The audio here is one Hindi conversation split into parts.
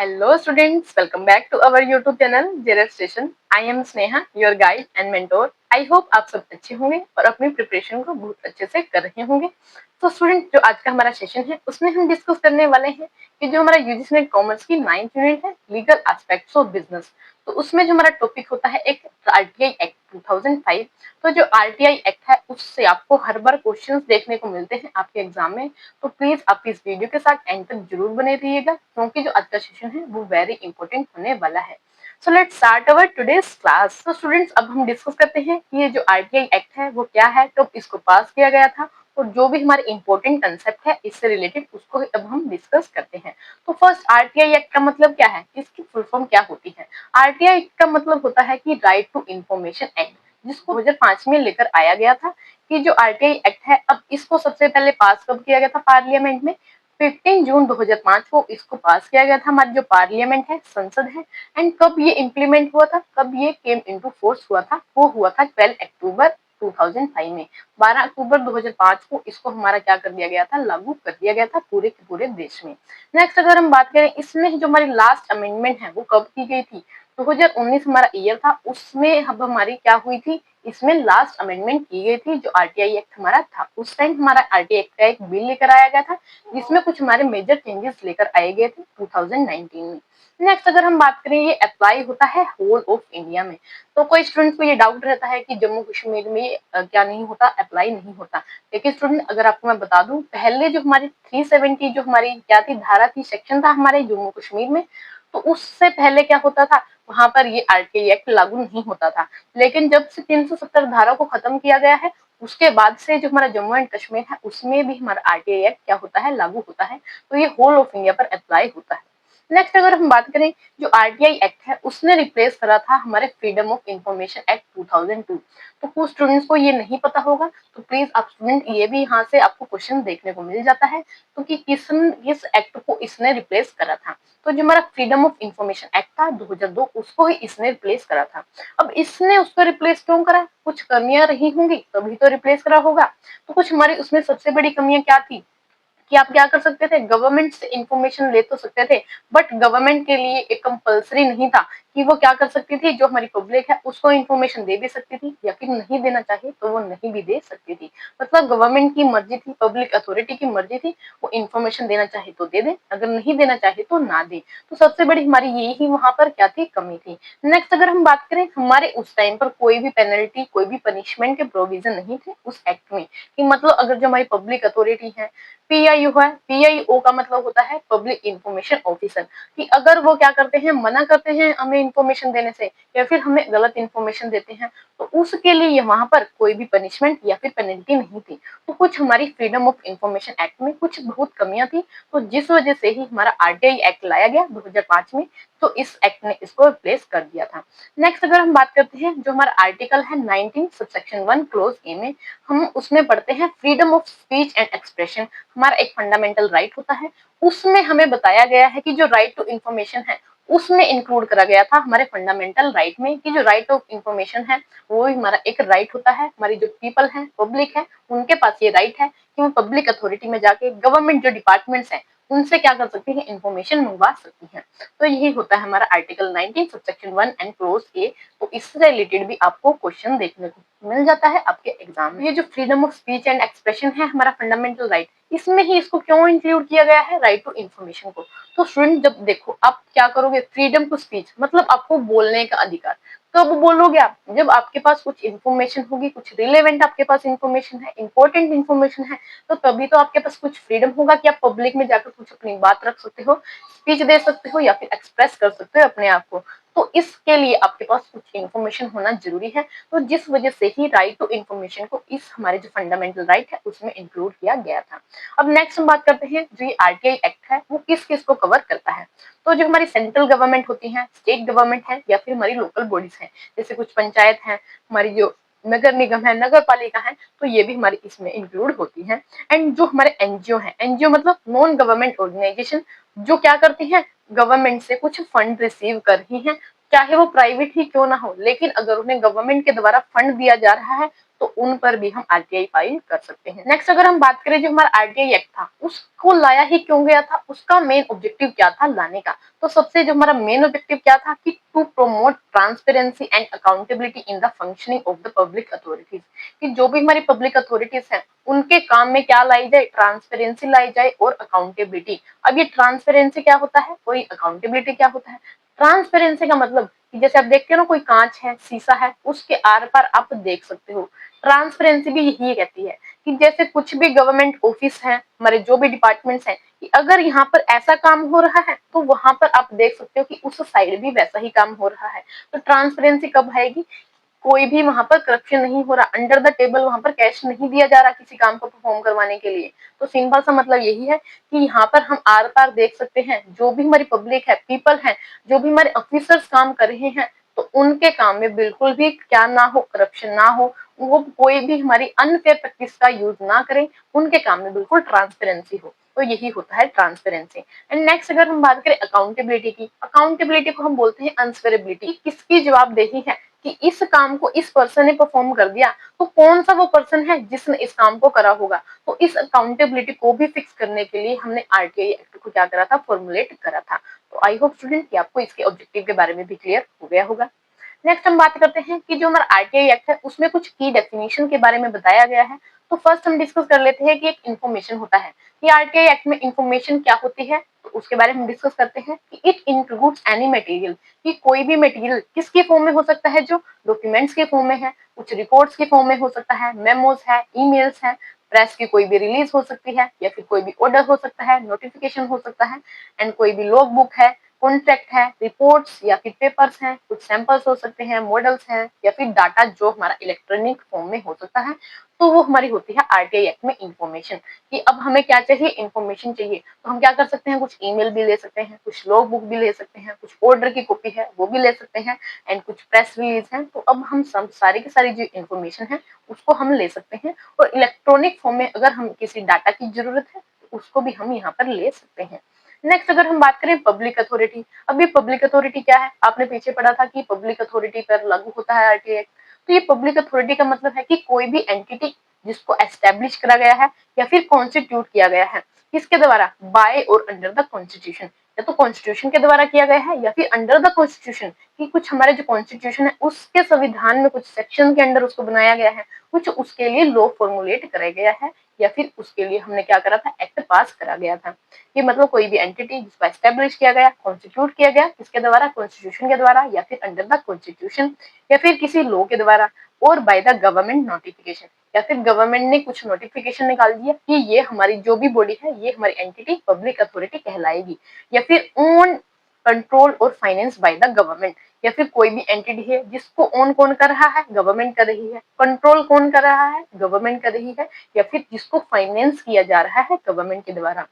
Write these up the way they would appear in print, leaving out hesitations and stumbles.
Hello students, welcome back to our YouTube channel JRF Station. I am Sneha, your guide and mentor. I hope आप सब अच्छे होंगे और अपनी प्रिपरेशन को बहुत अच्छे से कर रहे होंगे। तो स्टूडेंट, जो आज का हमारा सेशन है उसमें हम डिस्कस करने वाले हैं कि जो हमारा यूजीसी नेट कॉमर्स की 9th यूनिट है लीगल एस्पेक्ट्स ऑफ बिजनेस। तो उसमें जो हमारा टॉपिक होता है एक आरटीआई एक्ट 2005। तो जो आरटीआई एक्ट है उससे आपको हर बार क्वेश्चंस देखने को मिलते हैं आपके एग्जाम में। तो प्लीज आप इस वीडियो के साथ एंड तक जरूर बने रहिएगा, क्योंकि जो आज का सेशन है वो वेरी इंपॉर्टेंट होने वाला है। So let's start our today's class. तो स्टूडेंट्स, अब हम डिस्कस करते हैं कि ये जो आरटीआई एक्ट है वो क्या है, कब इसको पास किया गया था, और जो भी हमारे इंपॉर्टेंट कंसेप्ट है इससे रिलेटेड उसको अब हम डिस्कस करते हैं। तो फर्स्ट, आरटीआई एक्ट का मतलब क्या है, इसकी फुल फॉर्म क्या होती है। आरटीआई एक्ट का मतलब होता है कि राइट टू इंफॉर्मेशन एक्ट, जिसको 2005 में लेकर आया गया था। कि जो आरटीआई एक्ट है, अब इसको सबसे पहले पास कब किया गया था पार्लियामेंट में, 15 जून 2005 को इसको पास किया गया था। हमारी जो पार्लियामेंट है, संसद है। एंड कब ये इम्प्लीमेंट हुआ था, कब ये केम इनटू फोर्स हुआ था, वो हुआ था 12 अक्टूबर 2005 में। 12 अक्टूबर 2005 को इसको हमारा क्या कर दिया गया था, लागू कर दिया गया था पूरे के पूरे देश में। नेक्स्ट, अगर हम बात करें इसमें जो हमारी लास्ट अमेंडमेंट है वो कब की गई थी, 2019 हमारा ईयर था, उसमें अब हमारी क्या हुई थी, इसमें लास्ट अमेंडमेंट की गई थी। जो आरटीआई एक्ट हमारा था उस टाइम हमारा आरटीआई एक्ट का एक बिल लेकर आया गया था, जिसमें कुछ हमारे मेजर चेंजेस लेकर आए गए थे 2019 में। नेक्स्ट, अगर हम बात करें, ये अप्लाई होता है होल ऑफ इंडिया में। तो कोई स्टूडेंट्स को ये डाउट रहता है कि जम्मू कश्मीर में क्या नहीं होता, अप्लाई नहीं होता। लेकिन स्टूडेंट, अगर आपको मैं बता दूं, पहले जो हमारी 370 जो हमारी क्या थी, धारा थी, सेक्शन था हमारे जम्मू कश्मीर में, तो उससे पहले क्या होता था, वहां पर ये आरटीआई एक्ट लागू नहीं होता था। लेकिन जब से 370 धारा को खत्म किया गया है, उसके बाद से जो हमारा जम्मू एंड कश्मीर है उसमें भी हमारा आरटीआई एक्ट क्या होता है, लागू होता है। तो ये होल ऑफ इंडिया पर अप्लाई होता है। नेक्स्ट, अगर हम बात करें, जो आरटीआई एक्ट है उसने रिप्लेस करा था हमारे फ्रीडम ऑफ इंफॉर्मेशन एक्ट 2002। तो कुछ स्टूडेंट्स को ये नहीं पता होगा, तो प्लीज आप स्टूडेंट, ये भी यहाँ से आपको क्वेश्चन देखने को मिल जाता है, तो कि किस एक्ट को इसने रिप्लेस करा था। तो जो हमारा फ्रीडम ऑफ इंफॉर्मेशन एक्ट था 2002, उसको ही इसने रिप्लेस करा था। अब इसने उसको रिप्लेस क्यों करा, कुछ कमियां रही होंगी तभी तो रिप्लेस करा होगा। तो कुछ हमारी उसमें सबसे बड़ी कमियां क्या थी, कि आप क्या कर सकते थे, गवर्नमेंट से इंफॉर्मेशन ले तो सकते थे, बट गवर्नमेंट के लिए एक कंपलसरी नहीं था कि वो क्या कर सकती थी, जो हमारी पब्लिक है उसको इंफॉर्मेशन दे भी सकती थी, या फिर नहीं देना चाहे तो वो नहीं भी दे सकती थी। मतलब गवर्नमेंट की मर्जी थी, पब्लिक अथॉरिटी की मर्जी थी, वो इंफॉर्मेशन देना चाहे तो दे दे, अगर नहीं देना चाहे तो ना दे। तो सबसे बड़ी हमारी यही वहां पर क्या थी, कमी थी। नेक्स्ट, अगर हम बात करें, हमारे उस टाइम पर कोई भी पेनल्टी, कोई भी पनिशमेंट के प्रोविजन नहीं थे उस एक्ट में। कि मतलब अगर जो हमारी पब्लिक अथॉरिटी है, पीआईओ है, पीआईओ का मतलब होता है पब्लिक इंफॉर्मेशन ऑफिसर, कि अगर वो क्या करते हैं, मना करते हैं हमें इंफॉर्मेशन देने से, या फिर हमें गलत इंफॉर्मेशन देते हैं, तो उसके लिए वहां पर कोई भी पनिशमेंट या फिर पेनल्टी नहीं थी। तो कुछ हमारी फ्रीडम ऑफ इंफॉर्मेशन एक्ट में कुछ बहुत कमियां थी, तो जिस वजह से ही हमारा आरटीआई एक्ट लाया गया 2005 में। तो इस एक्ट ने इसको रिप्लेस कर दिया था। नेक्स्ट, अगर हम बात करते हैं, जो हमारा आर्टिकल है 19 सबसेक्शन 1 क्लोज ए में, हम उसमें पढ़ते हैं freedom of speech and expression, हमारा एक फंडामेंटल राइट होता है। उसमें हमें बताया गया है कि जो राइट टू इंफॉर्मेशन है उसमें इंक्लूड करा गया था हमारे फंडामेंटल राइट में, कि जो राइट ऑफ इंफॉर्मेशन है वो हमारा एक राइट होता है। हमारी जो पीपल है, पब्लिक है, उनके पास ये राइट है कि वो पब्लिक अथॉरिटी में जाके गवर्नमेंट जो डिपार्टमेंट्स है उनसे क्या कर सकती है, इंफॉर्मेशन मंगवा सकती है। तो यही होता है हमारा आर्टिकल 19 सबसेक्शन 1 एंड क्लोज ए। तो इससे रिलेटेड भी आपको क्वेश्चन देखने को मिल जाता है आपके एग्जाम में। ये जो freedom of speech and expression है, हमारा फंडामेंटल राइट, इसमें ही इसको क्यों इंक्लूड किया गया है, राइट टू इंफॉर्मेशन को। तो स्टूडेंट, जब देखो आप क्या करोगे, फ्रीडम टू स्पीच मतलब आपको बोलने का अधिकार। कब बोलोगे आप, जब आपके पास कुछ इन्फॉर्मेशन होगी, कुछ रिलेवेंट आपके पास इन्फॉर्मेशन है, इंपॉर्टेंट इन्फॉर्मेशन है, तो तभी तो आपके पास कुछ फ्रीडम होगा कि आप पब्लिक में जाकर कुछ अपनी बात रख सकते हो, स्पीच दे सकते हो, या फिर एक्सप्रेस कर सकते हो अपने आप को। तो इसके लिए आपके पास कुछ इन्फॉर्मेशन होना जरूरी है। तो जिस वजह से ही राइट टू इन्फॉर्मेशन को इस हमारे जो फंडामेंटल राइट है उसमें इंक्लूड किया गया था। अब नेक्स्ट हम बात करते हैं, जो ये आरटीआई एक्ट है वो किस किस को कवर करता है। तो जो हमारी सेंट्रल गवर्नमेंट होती है, स्टेट गवर्नमेंट है, या फिर हमारी लोकल बॉडीज है, जैसे कुछ पंचायत है, हमारी जो नगर निगम है, नगर पालिका है, तो ये भी हमारी इसमें इंक्लूड होती है। एंड जो हमारे एनजीओ है, एनजीओ मतलब नॉन गवर्नमेंट ऑर्गेनाइजेशन, जो क्या करती है, गवर्नमेंट से कुछ फंड रिसीव कर रही है, चाहे वो प्राइवेट ही क्यों ना हो, लेकिन अगर उन्हें गवर्नमेंट के द्वारा फंड दिया जा रहा है तो उन पर भी हम आरटीआई फाइल कर सकते हैं। नेक्स्ट अगर हम बात करें, जो हमारा आरटीआई एक्ट था उसको लाया ही क्यों गया था, उसका मेन ऑब्जेक्टिव क्या था लाने का। तो सबसे जो हमारा मेन ऑब्जेक्टिव क्या था कि to promote transparency and accountability in the functioning of the public authorities, कि जो भी हमारी पब्लिक अथॉरिटीज हैं उनके काम में क्या लाई जाए, ट्रांसपेरेंसी लाई जाए और अकाउंटेबिलिटी। अब ये ट्रांसपेरेंसी क्या होता है और ये अकाउंटेबिलिटी क्या होता है। ट्रांसपेरेंसी का मतलब कि जैसे आप देखते हो ना, कोई कांच है, शीशा है, उसके आर पार आप देख सकते हो। ट्रांसपेरेंसी भी यही कहती है कि जैसे कुछ भी गवर्नमेंट ऑफिस है, हमारे जो भी डिपार्टमेंट्स हैं, कि अगर यहाँ पर ऐसा काम हो रहा है तो वहां पर आप देख सकते हो कि उस साइड भी वैसा ही काम हो रहा है। तो ट्रांसपेरेंसी कब आएगी, कोई भी वहां पर करप्शन नहीं हो रहा, अंडर द टेबल वहां पर कैश नहीं दिया जा रहा किसी काम को परफॉर्म करवाने के लिए। तो सिंपल सा मतलब यही है कि यहाँ पर हम आर पार देख सकते हैं, जो भी हमारी पब्लिक है, पीपल है, जो भी हमारे ऑफिसर्स काम कर रहे हैं, तो उनके काम में बिल्कुल भी क्या ना हो, करप्शन ना हो, वो कोई भी हमारी अनफेयर प्रैक्टिस का यूज ना करें, उनके काम में बिल्कुल ट्रांसपेरेंसी हो। तो यही होता है ट्रांसपेरेंसी। एंड नेक्स्ट अगर हम बात करें अकाउंटेबिलिटी की, अकाउंटेबिलिटी को हम बोलते हैं आंसरेबिलिटी, किसकी जवाबदेही है कि इस काम को इस पर्सन ने परफॉर्म कर दिया, तो कौन सा वो पर्सन है जिसने इस काम को करा होगा। तो इस अकाउंटेबिलिटी को भी फिक्स करने के लिए हमने आरटीआई एक्ट को क्या करा था, फॉर्मुलेट करा था। तो आई होप स्टूडेंट कि आपको इसके ऑब्जेक्टिव के बारे में भी क्लियर हो गया होगा। नेक्स्ट हम बात करते हैं कि जो हमारा आरटीआई एक्ट है उसमें कुछ की डेफिनेशन के बारे में बताया गया है। तो फर्स्ट हम डिस्कस कर लेते हैं कि एक इन्फॉर्मेशन होता है, कि आरटीआई एक्ट में इन्फॉर्मेशन क्या होती है, तो उसके बारे में हम डिस्कस करते हैं कि इट इंक्लूड्स एनी मटेरियल, कि कोई भी मटेरियल किसके फॉर्म में हो सकता है, जो डॉक्यूमेंट्स के फॉर्म में है, कुछ रिपोर्ट्स के फॉर्म में हो सकता है, मेमोज है, ईमेल्स है, प्रेस की कोई भी रिलीज हो सकती है, या फिर कोई भी ऑर्डर हो सकता है, नोटिफिकेशन हो सकता है, एंड कोई भी लॉग बुक है, कॉन्ट्रैक्ट है, रिपोर्ट्स या फिर पेपर्स हैं, कुछ सैंपल्स हो सकते हैं, मॉडल्स हैं, या फिर डाटा जो हमारा इलेक्ट्रॉनिक फॉर्म में हो सकता है। तो वो हमारी होती है आरटीआई एक्ट में इंफॉर्मेशन, कि अब हमें क्या चाहिए, इंफॉर्मेशन चाहिए। तो हम क्या कर सकते हैं, कुछ ईमेल भी ले सकते हैं, कुछ लॉग बुक भी ले सकते हैं, कुछ ऑर्डर की कॉपी है वो भी ले सकते हैं, एंड कुछ प्रेस रिलीज है। तो अब हम सब सारी की सारी जो इंफॉर्मेशन है उसको हम ले सकते हैं, और इलेक्ट्रॉनिक फॉर्म में अगर हम किसी डाटा की जरूरत है तो उसको भी हम यहाँ पर ले सकते हैं। नेक्स्ट अगर हम बात करें पब्लिक अथॉरिटी, अब ये पब्लिक अथॉरिटी क्या है, आपने पीछे पढ़ा था कि पब्लिक अथॉरिटी पर लागू होता है आरटीआई एक्ट। तो ये पब्लिक अथॉरिटी का मतलब है कि कोई भी एंटिटी जिसको एस्टेब्लिश करा गया है या फिर कॉन्स्टिट्यूट किया गया है, किसके द्वारा, बाय और अंडर द कॉन्स्टिट्यूशन, या तो कॉन्स्टिट्यूशन के द्वारा किया गया है या फिर अंडर द कॉन्स्टिट्यूशन, कि कुछ हमारे जो कॉन्स्टिट्यूशन है उसके संविधान में कुछ सेक्शन के अंडर उसको बनाया गया है, कुछ उसके लिए लॉ फॉर्मुलेट कराया गया है, या फिर उसके लिए हमने क्या करा था, एक्ट पास करा गया था। ये मतलब कोई भी एंटिटी जिसको एस्टेब्लिश किया गया, कॉन्स्टिट्यूट किया गया, किसके द्वारा, कॉन्स्टिट्यूशन के द्वारा, या फिर अंडर द कॉन्स्टिट्यूशन, या फिर किसी लॉ के द्वारा, और बाय द गवर्नमेंट नोटिफिकेशन, या फिर गवर्नमेंट ने कुछ नोटिफिकेशन निकाल दिया कि ये हमारी जो भी बॉडी है, ये हमारी एंटिटी पब्लिक अथॉरिटी कहलाएगी, या फिर ओन कंट्रोल और फाइनेंस बाय द गवर्नमेंट, या फिर कोई भी एंटिटी है जिसको ओन कौन कर रहा है, गवर्नमेंट कर रही है, कंट्रोल कौन कर रहा है, गवर्नमेंट कर रही है, या फिर जिसको फाइनेंस किया जा रहा है गवर्नमेंट के द्वारा।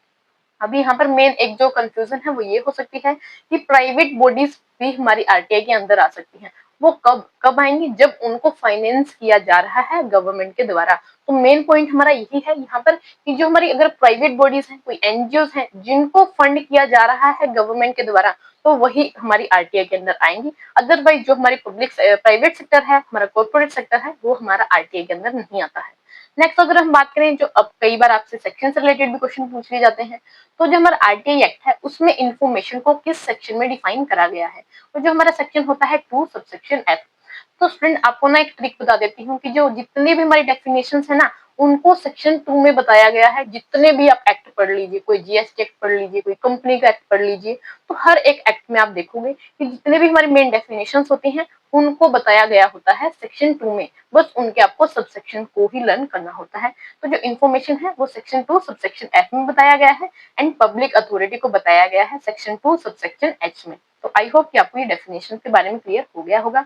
अभी यहाँ पर मेन एक जो कंफ्यूजन है वो ये हो सकती है कि प्राइवेट बॉडीज भी हमारी आरटीआई के अंदर आ सकती हैं। वो कब कब आएंगी, जब उनको फाइनेंस किया जा रहा है गवर्नमेंट के द्वारा। तो मेन पॉइंट हमारा यही है यहाँ पर कि जो हमारी अगर प्राइवेट बॉडीज हैं, कोई एनजीओ हैं जिनको फंड किया जा रहा है गवर्नमेंट के द्वारा, तो वही हमारी आरटीआई के अंदर आएंगी। अदरवाइज जो हमारी पब्लिक प्राइवेट सेक्टर है, हमारा कॉर्पोरेट सेक्टर है, वो हमारा आरटीआई के अंदर नहीं आता है। नेक्स्ट अगर हम बात करें, जो अब कई बार आपसे सेक्शन से रिलेटेड भी क्वेश्चन पूछ लिए जाते हैं, तो जो हमारा आरटीआई एक्ट है उसमें इंफॉर्मेशन को किस सेक्शन में डिफाइन करा गया है, तो जो हमारा सेक्शन होता है 2 सबसेक्शन एफ। तो स्टूडेंट आपको ना एक ट्रिक बता देती हूँ कि जो जितने भी हमारी डेफिनेशंस है ना, उनको सेक्शन 2 में बताया गया है। जितने भी आप एक्ट पढ़ लीजिए, कोई जीएसटी एक्ट पढ़ लीजिए, कोई कंपनी का एक्ट पढ़ लीजिए, तो हर एक एक्ट में आप देखोगे कि जितने भी हमारी मेन डेफिनेशंस होती हैं उनको बताया गया होता है सेक्शन 2 में। बस उनके आपको सब सेक्शन को ही लर्न करना होता है। तो जो इन्फॉर्मेशन है वो सेक्शन 2 सबसेक्शन एफ में बताया गया है, एंड पब्लिक अथॉरिटी को बताया गया है सेक्शन 2 सबसेक्शन एच में। तो आई होप कि आपको ये डेफिनेशन के बारे में क्लियर हो गया होगा।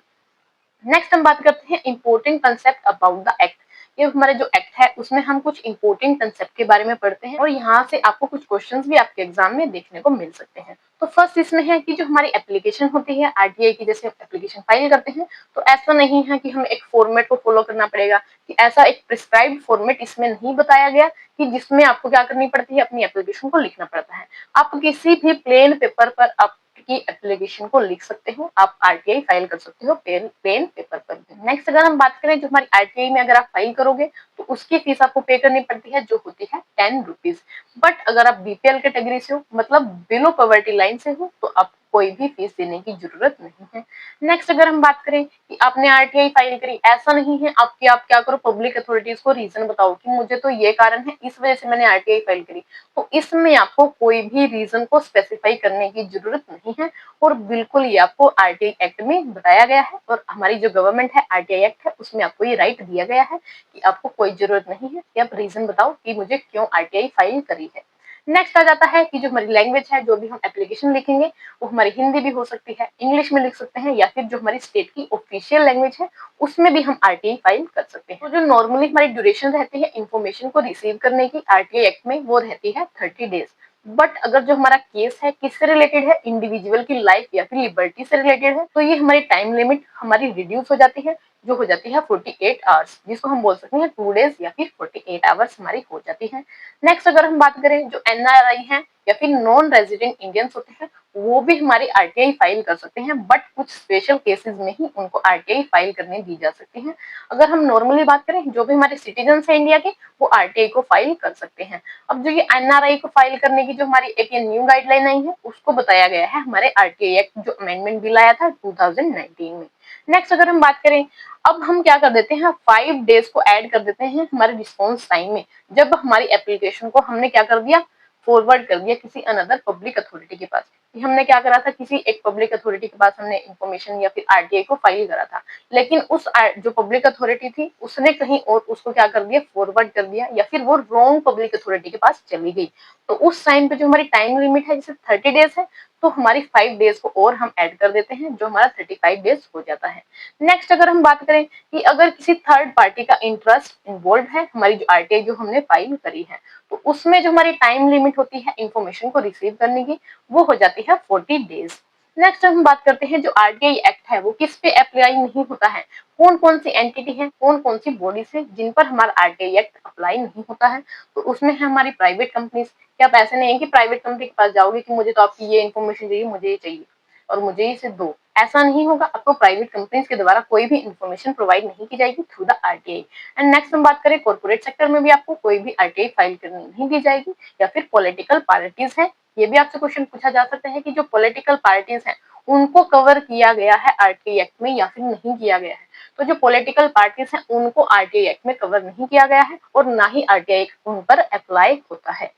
नेक्स्ट हम बात करते हैं important concept about the act. ये हमारा जो एक्ट है उसमें हम कुछ इंपोर्टेंट कंसेप्ट के बारे में पढ़ते हैं, और यहाँ से आपको कुछ क्वेश्चंस भी आपके एग्जाम में देखने को मिल सकते हैं। तो फर्स्ट इसमें है कि जो हमारी एप्लीकेशन होती है आरटीआई की, जैसे एप्लीकेशन फाइल करते हैं, तो ऐसा नहीं है कि हमें एक फॉर्मेट को फॉलो करना पड़ेगा, कि ऐसा एक प्रिस्क्राइब्ड फॉर्मेट इसमें नहीं बताया गया कि जिसमें आपको क्या करनी पड़ती है, अपनी एप्लीकेशन को लिखना पड़ता है। आप किसी भी प्लेन पेपर पर आप की एप्लीकेशन को लिख सकते हो, आप आरटीआई फाइल कर सकते हो पेन पेपर पर भी। नेक्स्ट अगर हम बात करें जो हमारी आरटीआई में अगर आप फाइल करोगे तो उसकी फीस आपको पे करनी पड़ती है जो होती है 10 रुपीज। बट अगर आप बीपीएल कैटेगरी से हो, मतलब बिलो पॉवर्टी लाइन से हो, तो आप कोई भी फीस देने की जरूरत नहीं है। नेक्स्ट अगर हम बात करें कि आपने आरटीआई फाइल करी, ऐसा नहीं है आपकी, आप क्या करो पब्लिक अथॉरिटीज को रीजन बताओ कि मुझे तो ये कारण है, इस वजह से मैंने आरटीआई फाइल करी। तो इसमें आपको कोई भी रीजन को स्पेसिफाई करने की जरूरत नहीं है और बिल्कुल ये आपको आरटीआई एक्ट में बताया गया है और हमारी जो गवर्नमेंट है आरटीआई एक्ट है उसमें आपको ये राइट दिया गया है कि आपको कोई जरूरत नहीं है कि आप रीजन बताओ कि मुझे क्यों आरटीआई फाइल करी है। नेक्स्ट आ जाता है कि जो हमारी लैंग्वेज है, जो भी हम एप्लीकेशन लिखेंगे वो हमारी हिंदी भी हो सकती है, इंग्लिश में लिख सकते हैं या फिर जो हमारी स्टेट की ऑफिशियल लैंग्वेज है उसमें भी हम आरटीआई फाइल कर सकते हैं। तो जो नॉर्मली हमारी ड्यूरेशन रहती है इन्फॉर्मेशन को रिसीव करने की आरटीआई एक्ट में वो रहती है 30 डेज। बट अगर जो हमारा केस है किससे रिलेटेड है, इंडिविजुअल की लाइफ या फिर लिबर्टी से रिलेटेड है, तो ये हमारी टाइम लिमिट हमारी रिड्यूस हो जाती है जो हो जाती है 48 आवर्स, जिसको हम बोल सकते हैं 2 डेज या फिर 48 आवर्स हमारी हो जाती है। नेक्स्ट अगर हम बात करें जो एनआरआई है या फिर नॉन रेजिडेंट इंडियंस होते हैं वो भी हमारी आरटीआई फाइल कर सकते हैं, बट कुछ स्पेशल केसेस में ही उनको आरटीआई फाइल करने दी जा सकती है। अगर हम नॉर्मली बात करें जो भी हमारे सिटीजन है इंडिया के वो आरटीआई को फाइल कर सकते हैं। अब जो ये एनआरआई को फाइल करने की जो हमारी एक ये न्यू गाइडलाइन आई है उसको बताया गया है हमारे आरटीआई एक्ट जो अमेंडमेंट बिल आया था 2019 में। नेक्स्ट अगर हम बात करें, अब हम क्या कर देते हैं 5 डेज को ऐड कर देते हैं हमारे रिस्पॉन्स टाइम में, जब हमारी एप्लीकेशन को हमने क्या कर दिया फॉरवर्ड कर दिया किसी अनदर पब्लिक अथॉरिटी के पास। हमने क्या करा था किसी एक पब्लिक अथॉरिटी के पास हमने इंफॉर्मेशन या फिर आरटीआई को फाइल करा था, लेकिन उस जो पब्लिक अथॉरिटी थी उसने कहीं और उसको क्या कर दिया फॉरवर्ड कर दिया या फिर वो रॉन्ग पब्लिक अथॉरिटी के पास चली गई। तो उस टाइम पे जो हमारी टाइम लिमिट है जैसे 30 डेज है तो हमारी 5 डेज को और हम ऐड कर देते हैं जो हमारा 35 डेज हो जाता है। नेक्स्ट अगर हम बात करें कि अगर किसी थर्ड पार्टी का इंटरेस्ट इन्वॉल्व है हमारी जो आरटीआई जो हमने फाइल करी है तो उसमें जो हमारी टाइम लिमिट होती है इंफॉर्मेशन को रिसीव करने की वो हो जाती है 40 डेज। नेक्स्ट हम बात करते हैं जो आरटीआई एक्ट है वो किस पे अप्लाई नहीं होता है, कौन कौन सी एंटिटी है, कौन कौन सी बॉडीज है जिन पर हमारा आरटीआई एक्ट अप्लाई नहीं होता है। तो उसमें है हमारी प्राइवेट कंपनीज, क्या आप ऐसे नहीं है कि प्राइवेट कंपनी के पास जाओगे कि मुझे तो आपकी ये इन्फॉर्मेशन चाहिए, मुझे ये चाहिए और मुझे इसे दो, ऐसा नहीं होगा। आपको प्राइवेट कंपनीज के द्वारा कोई भी इन्फॉर्मेशन प्रोवाइड नहीं की जाएगी through the RTI. And next हम बात करें कॉर्पोरेट सेक्टर में भी आपको कोई भी आरटीआई फाइल करनी नहीं दी जाएगी। या फिर पॉलिटिकल पार्टीज है, ये भी आपसे क्वेश्चन पूछा जा सकता है कि जो पॉलिटिकल पार्टीज हैं उनको कवर किया गया है आरटीआई एक्ट में या फिर नहीं किया गया है। तो जो पॉलिटिकल पार्टीज हैं उनको आरटीआई एक्ट में कवर नहीं किया गया है और ना ही आरटीआई उन पर अप्लाई होता है।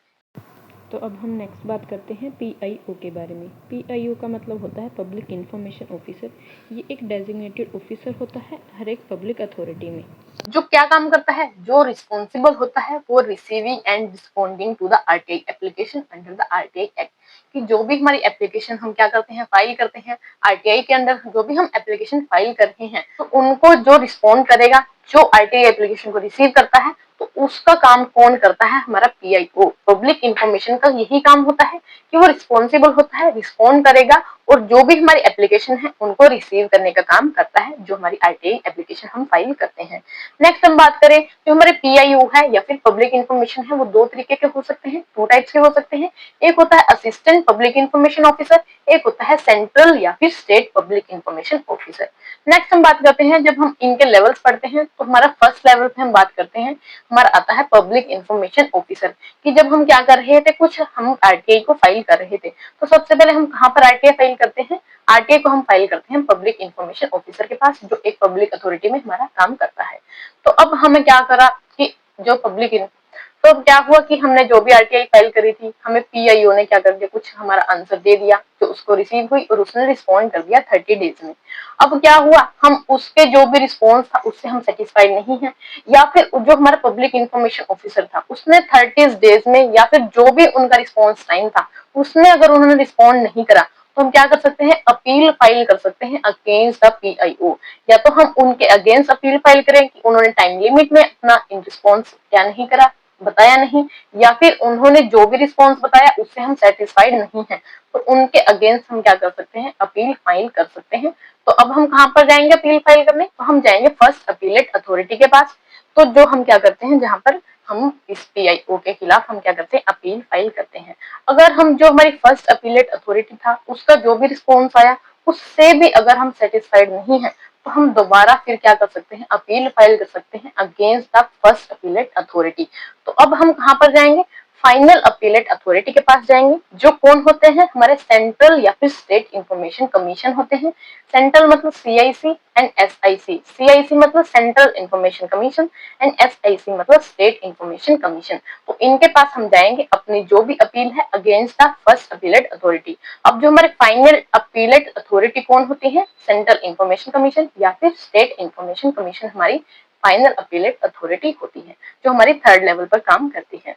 तो अब हम नेक्स्ट बात करते हैं पीआईओ के बारे में। पीआईओ का मतलब होता है पब्लिक इन्फॉर्मेशन ऑफिसर। ये एक डेजिग्नेटेड ऑफिसर होता है हर एक पब्लिक अथॉरिटी में। जो क्या काम करता है, जो रिस्पॉन्सिबल होता है वो receiving and responding to the RTI application under the RTI act. कि जो भी हमारी एप्लीकेशन हम क्या करते हैं फाइल करते हैं आरटीआई के अंदर, जो भी हम एप्लीकेशन फाइल कर रहे हैं तो उनको जो रिस्पॉन्ड करेगा, जो आरटीआई एप्लीकेशन को रिसीव करता है, तो उसका काम कौन करता है, हमारा पीआईओ पब्लिक इंफॉर्मेशन का यही काम होता है कि वो रिस्पॉन्सिबल होता है, रिस्पॉन्ड करेगा और जो भी हमारी एप्लीकेशन है उनको रिसीव करने का काम करता है जो हमारी आरटीआई एप्लीकेशन हम फाइल करते हैं। नेक्स्ट हम बात करें जो हमारे पीआईओ है या फिर पब्लिक इंफॉर्मेशन है वो दो तरीके के हो सकते हैं, टू टाइप्स के हो सकते हैं। एक होता है असिस्टेंट पब्लिक इंफॉर्मेशन ऑफिसर, एक होता है सेंट्रल या फिर state public information officer. Next हम बात करते हैं जब हम इनके लेवल्स पढ़ते हैं तो हमारा फर्स्ट लेवल पे हम बात करते हैं हमारा आता है पब्लिक इंफॉर्मेशन ऑफिसर। कि जब हम क्या कर रहे थे, कुछ हम आरटीआई को फाइल कर रहे थे तो सबसे पहले हम कहाँ पर आरटीआई फाइल करते हैं, आरटीआई को हम फाइल करते हैं पब्लिक इंफॉर्मेशन ऑफिसर के पास जो एक पब्लिक अथॉरिटी में हमारा काम करता है। तो अब हमें क्या करा कि जो पब्लिक, तो क्या हुआ कि हमने जो भी आरटीआई फाइल करी थी हमें पीआईओ ने क्या कर दिया, कुछ हमारा आंसर दे दिया जो उसको रिसीव हुई और उसने रिस्पॉन्ड कर दिया 30 डेज में। अब क्या हुआ, हम उसके जो भी रिस्पॉन्स था उससे हम सेटिस्फाइड नहीं है या फिर जो हमारा पब्लिक इंफॉर्मेशन ऑफिसर था उसने 30 डेज में या फिर जो भी उनका रिस्पॉन्स टाइम था उसमें अगर उन्होंने रिस्पॉन्ड नहीं करा तो हम क्या कर सकते हैं, अपील फाइल कर सकते हैं अगेंस्ट द पीआईओ। या तो हम उनके अगेंस्ट अपील फाइल करें कि उन्होंने टाइम लिमिट में अपना रिस्पॉन्स क्या नहीं करा, बताया नहीं, या फिर उन्होंने जो भी रिस्पॉन्स बताया उससे हम सेटिस्फाइड नहीं है तो उनके अगेंस्ट हम क्या कर सकते हैं, अपील फाइल कर सकते हैं। तो अब हम कहाँ पर जाएंगे अपील फाइल करने, तो हम जाएंगे फर्स्ट अपीलेट अथॉरिटी के पास। तो जो हम क्या करते हैं, जहाँ पर हम इस PIO के खिलाफ हम क्या करते हैं, अपील फाइल करते हैं। अगर हम जो हमारी फर्स्ट अपीलेट अथॉरिटी था उसका जो भी रिस्पॉन्स आया उससे भी अगर हम सेटिस्फाइड नहीं है तो हम दोबारा फिर क्या कर सकते हैं, अपील फाइल कर सकते हैं against the first appellate authority. तो अब हम कहां पर जाएंगे, फाइनल अपीलेट अथॉरिटी के पास जाएंगे, जो कौन होते हैं, हमारे सेंट्रल या फिर स्टेट इंफॉर्मेशन कमीशन होते हैं। सेंट्रल मतलब CIC एंड SIC। CIC मतलब central information commission and SIC मतलब स्टेट इंफॉर्मेशन कमीशन। तो इनके पास हम जाएंगे अपनी जो भी अपील है against the first appellate authority. अब जो हमारे फाइनल अपीलेट अथॉरिटी कौन होती है, सेंट्रल इंफॉर्मेशन कमीशन या फिर स्टेट इंफॉर्मेशन कमीशन हमारी फाइनल अपीलेट अथॉरिटी होती है, जो हमारी थर्ड लेवल पर काम करती है।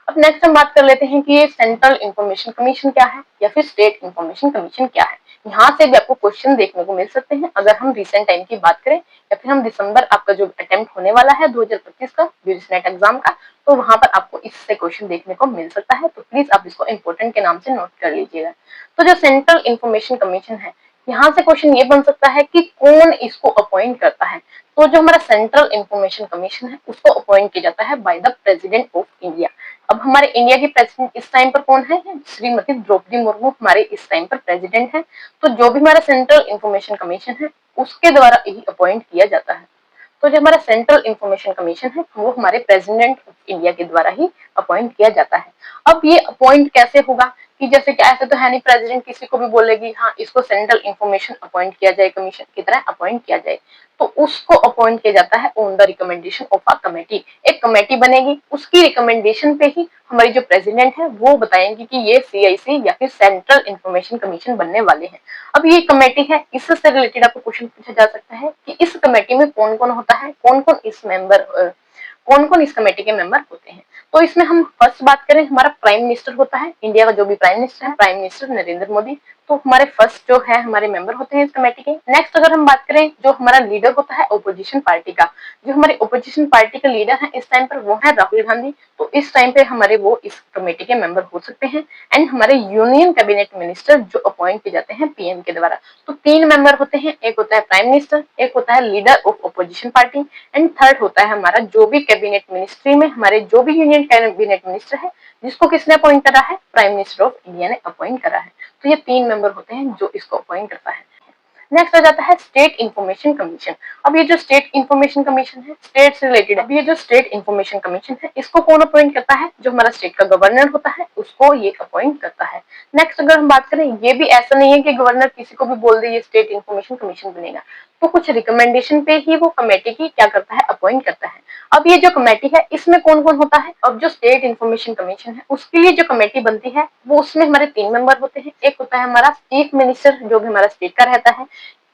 अब नेक्स्ट हम बात कर लेते हैं कि ये सेंट्रल इंफॉर्मेशन कमीशन क्या है या फिर स्टेट इंफॉर्मेशन कमीशन क्या है। यहाँ से भी आपको क्वेश्चन देखने को मिल सकते हैं अगर हम रिसेंट टाइम की बात करें या फिर हम दिसंबर आपका जो अटेम्प्ट होने वाला है 2025 का यूजीसी नेट एग्जाम का, तो वहां पर आपको इससे क्वेश्चन देखने को मिल सकता है। तो प्लीज आप इसको इंपोर्टेंट के नाम से नोट कर लीजिएगा। तो जो सेंट्रल इंफॉर्मेशन कमीशन है, यहाँ से क्वेश्चन ये बन सकता है कि कौन इसको अपॉइंट करता है। तो जो हमारा सेंट्रल इंफॉर्मेशन कमीशन है उसको अपॉइंट किया जाता है by the president of India. अब हमारे इंडिया की प्रेसिडेंट इस टाइम पर कौन है, श्रीमती द्रौपदी मुर्मू हमारे इस टाइम पर प्रेसिडेंट है। तो जो भी हमारा सेंट्रल इंफॉर्मेशन कमीशन है उसके द्वारा ही अपॉइंट किया जाता है। तो जो हमारा सेंट्रल इंफॉर्मेशन कमीशन है वो हमारे प्रेसिडेंट ऑफ इंडिया के द्वारा ही अपॉइंट किया जाता है। अब ये अपॉइंट कैसे होगा कि जैसे कि ऐसे तो है नहीं प्रेसिडेंट किसी को भी बोलेगी हाँ इसको सेंट्रल इंफॉर्मेशन अपॉइंट किया जाए, कमीशन की तरह अपॉइंट किया जाए। तो उसको अपॉइंट किया जाता है on the recommendation of a committee. एक कमेटी बनेगी, उसकी रिकमेंडेशन पे ही हमारी जो प्रेसिडेंट है वो बताएंगे कि ये CIC या फिर सेंट्रल इंफॉर्मेशन कमीशन बनने वाले हैं। अब ये कमेटी है, इससे रिलेटेड आपको क्वेश्चन पूछा जा सकता है कि इस कमेटी में कौन कौन होता है, कौन कौन इस कौन कौन इस कमेटी के मेंबर होते हैं। तो इसमें हम फर्स्ट बात करें, हमारा प्राइम मिनिस्टर होता है, इंडिया का जो भी प्राइम मिनिस्टर है, प्राइम मिनिस्टर नरेंद्र मोदी। तो हमारे फर्स्ट जो है हमारे मेंबर होते हैं इस कमेटी के। नेक्स्ट अगर हम बात करें जो हमारा लीडर होता है ओपोजिशन पार्टी का, जो हमारे ओपोजिशन पार्टी के लीडर है इस टाइम पर वो है राहुल गांधी। तो इस टाइम पे हमारे वो इस कमेटी के मेंबर हो सकते हैं। एंड हमारे यूनियन कैबिनेट मिनिस्टर जो अपॉइंट किए जाते हैं PM के द्वारा। तो 3 मेंबर होते हैं, एक होता है प्राइम मिनिस्टर, एक होता है leader of opposition party and third होता है हमारा जो भी कैबिनेट मिनिस्ट्री में हमारे जो भी यूनियन कैबिनेट मिनिस्टर है जिसको किसने अपॉइंट करा है, प्राइम मिनिस्टर ऑफ इंडिया ने अपॉइंट करा है। तो ये 3 मेंबर होते हैं जो इसको अपॉइंट करता है। नेक्स्ट आ जाता है स्टेट इंफॉर्मेशन कमीशन। अब ये जो स्टेट इंफॉर्मेशन कमीशन है स्टेट से रिलेटेड, अब ये जो स्टेट इंफॉर्मेशन कमीशन है इसको कौन अपॉइंट करता है, जो हमारा स्टेट का गवर्नर होता है उसको ये अपॉइंट करता है। नेक्स्ट अगर हम बात करें, ये भी ऐसा नहीं है कि गवर्नर किसी को भी बोल दे ये स्टेट इंफॉर्मेशन कमीशन बनेगा, तो कुछ रिकमेंडेशन पे ही वो कमेटी की क्या करता है, अपॉइंट करता है। अब ये जो कमेटी है इसमें कौन कौन होता है, अब जो स्टेट इंफॉर्मेशन कमीशन है उसके लिए जो कमेटी बनती है वो उसमें हमारे 3 मेंबर होते हैं। एक होता है हमारा चीफ मिनिस्टर जो भी हमारा स्टेट का रहता है,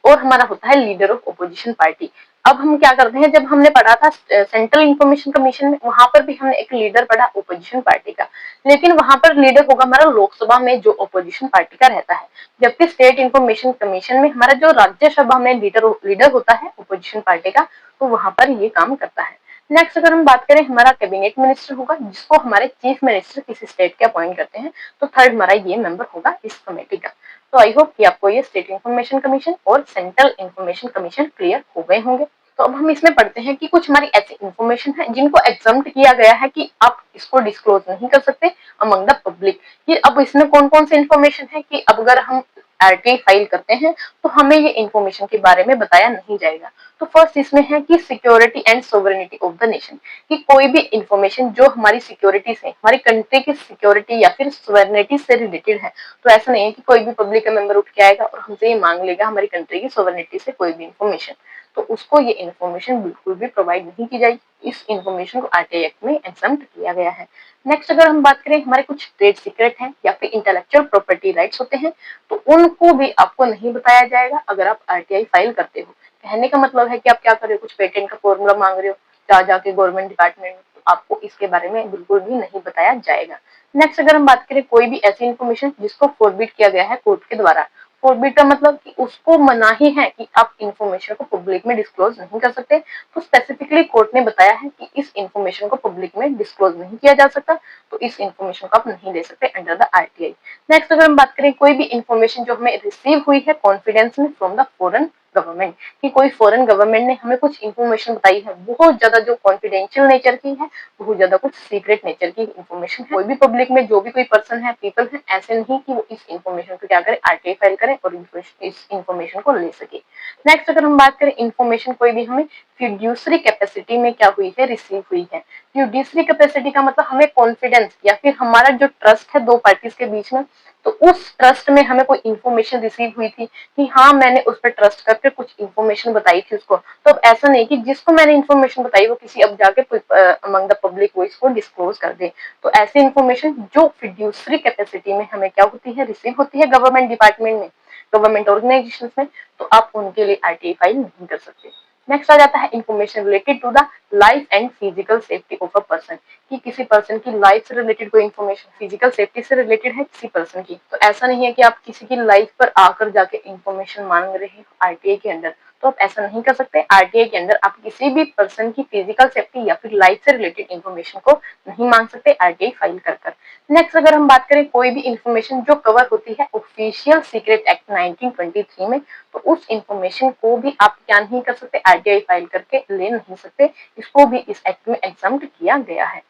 और हमारा होता है लीडर ऑफ ओपोजिशन पार्टी। अब हम क्या करते हैं, जब हमने पढ़ा था सेंट्रल इंफॉर्मेशन कमीशन में वहां पर भी हमने एक लीडर पढ़ा ओपोजिशन पार्टी का, लेकिन वहां पर लीडर होगा हमारा लोकसभा में जो ओपोजिशन पार्टी का रहता है। जबकि स्टेट इंफॉर्मेशन कमीशन में हमारा जो राज्यसभा में लीडर होता है ओपोजिशन पार्टी का, तो वहां पर ये काम करता है। नेक्स्ट अगर हम बात करें, हमारा कैबिनेट मिनिस्टर होगा जिसको हमारे चीफ मिनिस्टर किसी स्टेट के अपॉइंट करते हैं। तो थर्ड हमारा ये मेंबर होगा इस कमेटी का। तो आई होप कि आपको ये स्टेट इंफॉर्मेशन कमीशन और सेंट्रल इंफॉर्मेशन कमीशन क्लियर हो गए होंगे। तो अब हम इसमें पढ़ते हैं कि कुछ हमारी ऐसी इंफॉर्मेशन है जिनको एग्जम्प्ट किया गया है कि आप इसको डिस्क्लोज नहीं कर सकते अमंग द पब्लिक। ये अब इसमें कौन कौन सी इंफॉर्मेशन है कि अब अगर हम RTI फाइल करते हैं तो हमें ये इंफॉर्मेशन के बारे में बताया नहीं जाएगा। तो फर्स्ट इसमें है कि security and sovereignty of the nation, कि कोई भी इंफॉर्मेशन जो हमारी सिक्योरिटी से, हमारी कंट्री की सिक्योरिटी या फिर सोवरेनिटी से रिलेटेड है। तो ऐसा नहीं है कि कोई भी पब्लिक का मेंबर उठ के आएगा और हमसे ये मांग लेगा हमारी कंट्री की सोवरेनिटी से कोई भी इंफॉर्मेशन, तो उसको ये इंफॉर्मेशन बिल्कुल भी प्रोवाइड नहीं की जाएगी। इस इंफॉर्मेशन को RTI एक्ट में एग्जम्प्ट किया गया है। नेक्स्ट अगर हम बात करें, हमारे कुछ ट्रेड सीक्रेट हैं या फिर इंटेलेक्चुअल प्रॉपर्टी राइट्स होते हैं, तो उनको भी आपको नहीं बताया जाएगा अगर आप RTI फाइल करते हो। कहने का मतलब है कि आप क्या कर रहे हो, कुछ पेटेंट का फॉर्मूला मांग रहे हो जा जाके गवर्नमेंट डिपार्टमेंट में, तो आपको इसके बारे में बिल्कुल भी नहीं बताया जाएगा। नेक्स्ट अगर हम बात करें, कोई भी ऐसी इंफॉर्मेशन जिसको फॉरबिड किया गया है कोर्ट के द्वारा। फॉरबिड का मतलब कि उसको मनाही है कि आप इंफॉर्मेशन को पब्लिक में डिस्क्लोज नहीं कर सकते। तो स्पेसिफिकली कोर्ट ने बताया है कि इस इंफॉर्मेशन को पब्लिक में डिस्क्लोज नहीं किया जा सकता, तो इस इंफॉर्मेशन को आप नहीं दे सकते अंडर द RTI। नेक्स्ट अगर हम बात करें, कोई भी इंफॉर्मेशन जो हमें रिसीव हुई है कॉन्फिडेंस में फ्रॉम द फॉरेन गवर्नमेंट, कि कोई फॉरेन गवर्नमेंट ने हमें कुछ इन्फॉर्मेशन बताई है, बहुत ज्यादा जो कॉन्फिडेंशियल नेचर की है, बहुत ज्यादा कुछ सीक्रेट नेचर की इन्फॉर्मेशन है। कोई भी पब्लिक में जो भी कोई पर्सन है, पीपल है, ऐसे नहीं कि वो इस इन्फॉर्मेशन को क्या करे, आरटीआई फाइल करे और इस इन्फॉर्मेशन को ले सके। नेक्स्ट अगर हम बात करें, इन्फॉर्मेशन कोई भी हमें फिड्यूसरी कैपेसिटी में क्या हुई है, रिसीव हुई है। फिड्यूसरी कैपेसिटी का मतलब हमें कॉन्फिडेंस या फिर हमारा जो ट्रस्ट है दो पार्टीज के बीच में, तो उस ट्रस्ट में हमें कोई इन्फॉर्मेशन रिसीव हुई थी कि हाँ मैंने उस पर ट्रस्ट करके कुछ इन्फॉर्मेशन बताई थी उसको। तो अब ऐसा नहीं कि जिसको मैंने इन्फॉर्मेशन बताई वो किसी अब जाके अमंग द पब्लिक वो इसको डिस्क्लोज कर दे। तो ऐसी इन्फॉर्मेशन जो फिड्यूसरी कैपेसिटी में हमें क्या होती है, रिसीव होती है गवर्नमेंट डिपार्टमेंट में, गवर्नमेंट ऑर्गेनाइजेशन में, तो आप उनके लिए आरटीआई फाइल नहीं कर सकते। नेक्स्ट आ जाता है information related to the life and physical safety of a person, कि किसी पर्सन की लाइफ से रिलेटेड कोई इन्फॉर्मेशन फिजिकल सेफ्टी से रिलेटेड है किसी पर्सन की, तो ऐसा नहीं है कि आप किसी की लाइफ पर आकर जाके इन्फॉर्मेशन मांग रहे हो आरटीआई के अंदर, तो आप ऐसा नहीं कर सकते। आरटीआई के अंदर आप किसी भी पर्सन की फिजिकल सेफ्टी या फिर लाइफ से रिलेटेड इन्फॉर्मेशन को नहीं मांग सकते आरटीआई फाइल कर। नेक्स्ट अगर हम बात करें, कोई भी इन्फॉर्मेशन जो कवर होती है ऑफिशियल सीक्रेट एक्ट 1923 में, तो उस इन्फॉर्मेशन को भी आप क्या नहीं कर सकते, आरटीआई फाइल करके ले नहीं सकते, इसको भी इस एक्ट में एग्जम्प्ट किया गया है।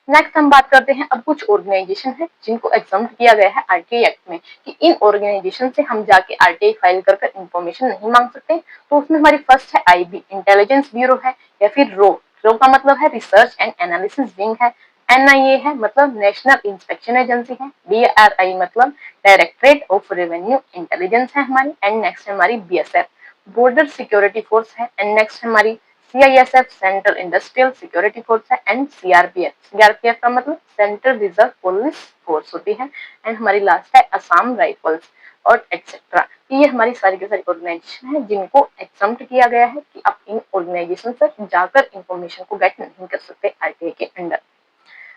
नेक्स्ट हम बात करते हैं, अब कुछ ऑर्गेनाइजेशन है जिनको एग्जम्प्ट किया गया है आरटीआई एक्ट में, कि इन ऑर्गेनाइजेशन से हम जाके आरटीआई फाइल कर इन्फॉर्मेशन नहीं मांग सकते। तो उसमें हमारी फर्स्ट है आईबी, इंटेलिजेंस ब्यूरो है, या फिर रो का मतलब है रिसर्च एंड एनालिसिस विंग है, एनआईए है मतलब नेशनल इंस्पेक्शन एजेंसी है, डीआरआई मतलब डायरेक्टरेट ऑफ रेवेन्यू इंटेलिजेंस है हमारी, एंड नेक्स्ट है हमारी बीएसएफ, बॉर्डर सिक्योरिटी फोर्स है, एंड नेक्स्ट है हमारी CISF central industrial security force है, एंड सीआरपीएफ का मतलब सेंट्रल रिजर्व पुलिस फोर्स होती है, एंड हमारी लास्ट है असम राइफल्स और एक्सेट्रा। ये हमारी सारी की सारी ऑर्गेनाइजेशन है जिनको एग्जम्प्ट किया गया है कि आप इन ऑर्गेनाइजेशन से जाकर इंफॉर्मेशन को गेट नहीं कर सकते आरटीआई के अंडर।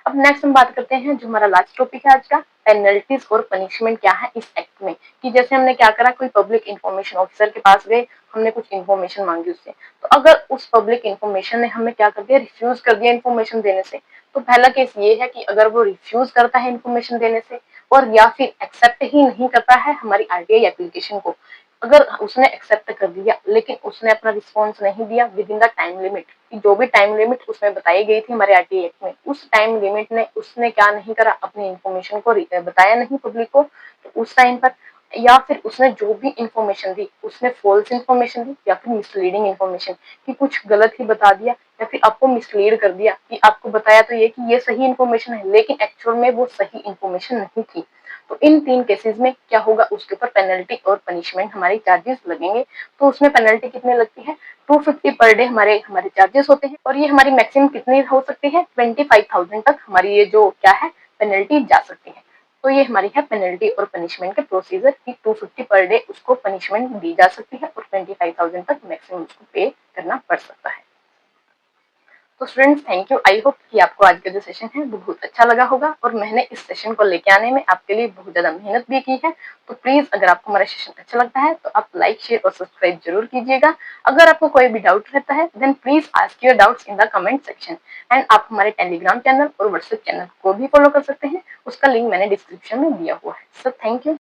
अब नेक्स्ट हम बात करते हैं जो हमारा लास्ट टॉपिक है आज का, पेनल्टीज और पनिशमेंट क्या है इस एक्ट में, कि जैसे हमने क्या करा, कोई पब्लिक इंफॉर्मेशन ऑफिसर के पास गए, हमने कुछ इन्फॉर्मेशन मांगी उससे, तो अगर उस पब्लिक इंफॉर्मेशन ने हमें क्या कर दिया, रिफ्यूज कर दिया इन्फॉर्मेशन देने से, तो पहला केस ये है कि अगर वो रिफ्यूज करता है इन्फॉर्मेशन देने से और या फिर एक्सेप्ट ही नहीं करता है हमारी आरटीआई एप्लीकेशन को, अगर उसने एक्सेप्ट कर दिया लेकिन उसने अपना रिस्पॉन्स नहीं दिया with in the time limit, जो भी टाइम लिमिट उसमें बताई गई थी हमारे आरटीआई एक्ट में, उस टाइम लिमिट ने उसने क्या नहीं करा, अपनी इन्फॉर्मेशन को बताया नहीं पब्लिक को, तो उस टाइम पर या फिर उसने जो भी इंफॉर्मेशन दी उसने फॉल्स इंफॉर्मेशन दी या फिर मिसलीडिंग इंफॉर्मेशन, कि कुछ गलत ही बता दिया या फिर आपको मिसलीड कर दिया, कि आपको बताया तो ये कि ये सही इंफॉर्मेशन है लेकिन एक्चुअल में वो सही इंफॉर्मेशन नहीं थी, तो इन तीन केसेस में क्या होगा, उसके ऊपर पेनल्टी और पनिशमेंट हमारे चार्जेस लगेंगे। तो उसमें पेनल्टी कितनी लगती है, 250 पर डे हमारे चार्जेस होते हैं, और ये हमारी मैक्सिमम कितनी हो सकती है, 25,000 तक हमारी ये जो क्या है पेनल्टी जा सकती है। तो ये हमारी है पेनल्टी और पनिशमेंट के प्रोसीजर, की 250 पर डे उसको पनिशमेंट दी जा सकती है और 25,000 तक मैक्सिमम उसको पे करना पड़ सकता है। तो students thank you, I hope कि आपको आज का जो सेशन है वो बहुत अच्छा लगा होगा, और मैंने इस सेशन को लेके आने में आपके लिए बहुत ज्यादा मेहनत भी की है। तो प्लीज अगर आपको हमारा सेशन अच्छा लगता है तो आप लाइक शेयर और सब्सक्राइब जरूर कीजिएगा। अगर आपको कोई भी डाउट रहता है then please ask your doubts in the comment section, and आप हमारे टेलीग्राम चैनल और व्हाट्सएप चैनल को भी फॉलो कर सकते हैं, उसका लिंक मैंने डिस्क्रिप्शन में दिया हुआ है। So thank you.